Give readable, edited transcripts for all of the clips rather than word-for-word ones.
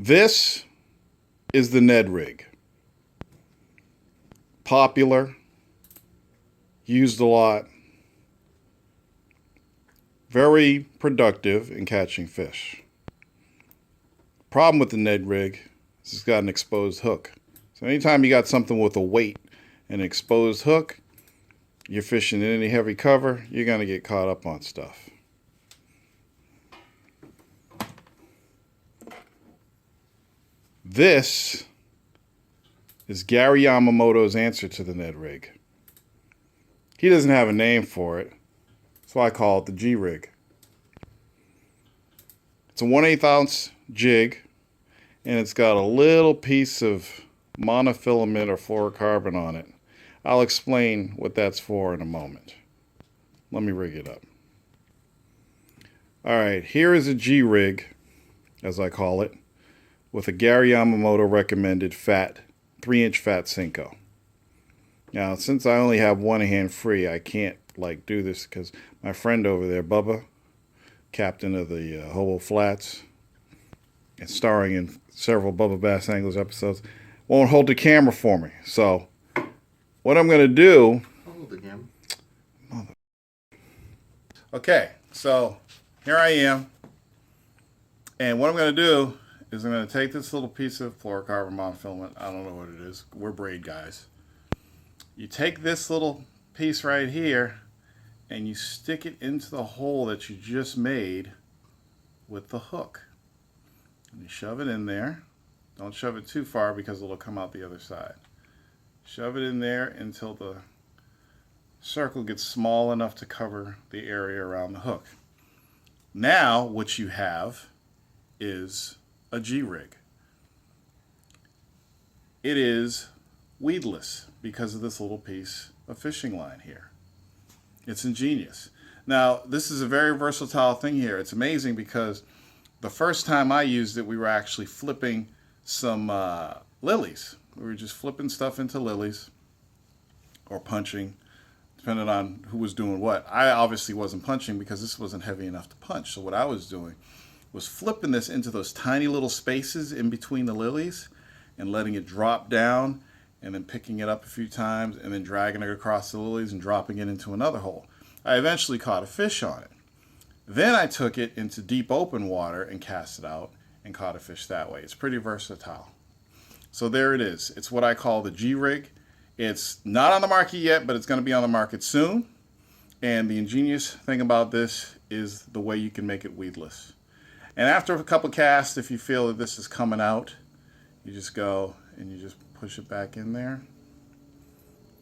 This is the Ned rig. Popular, used a lot, very productive in catching fish. Problem with the Ned rig is it's got an exposed hook. So anytime you got something with a weight and an exposed hook, you're fishing in any heavy cover, you're going to get caught up on stuff. This is Gary Yamamoto's answer to the Ned rig. He doesn't have a name for it, so I call it the G rig. It's a 1/8 ounce jig, and it's got a little piece of monofilament or fluorocarbon on it. I'll explain what that's for in a moment. Let me rig it up. All right, here is a G rig, as I call it, with a Gary Yamamoto recommended 3-inch fat Senko. Now, since I only have one hand free, I can't do this because my friend over there, Bubba, captain of the Hobo Flats, and starring in several Bubba Bass Anglers episodes, won't hold the camera for me. So, what I'm going to do... Hold the camera. Okay, so here I am. And what I'm going to do is I'm going to take this little piece of fluorocarbon monofilament. I don't know what it is. We're braid guys. You take this little piece right here and you stick it into the hole that you just made with the hook. And you shove it in there. Don't shove it too far because it'll come out the other side. Shove it in there until the circle gets small enough to cover the area around the hook. Now what you have is a G rig. It is weedless because of this little piece of fishing line here. It's ingenious. Now, this is a very versatile thing here. It's amazing because the first time I used it, we were actually flipping some lilies. We were just flipping stuff into lilies or punching, depending on who was doing what. I obviously wasn't punching because this wasn't heavy enough to punch. So what I was doing was flipping this into those tiny little spaces in between the lilies and letting it drop down and then picking it up a few times and then dragging it across the lilies and dropping it into another hole. I eventually caught a fish on it. Then I took it into deep open water and cast it out and caught a fish that way. It's pretty versatile. So there it is. It's what I call the G rig. It's not on the market yet, but it's going to be on the market soon. And the ingenious thing about this is the way you can make it weedless. And after a couple casts, if you feel that this is coming out, you just go and you just push it back in there,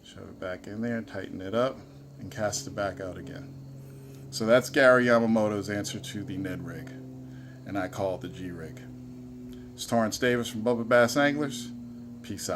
shove it back in there, tighten it up, and cast it back out again. So that's Gary Yamamoto's answer to the Ned rig, and I call it the G rig. It's Torrance Davis from Bubba Bass Anglers. Peace out.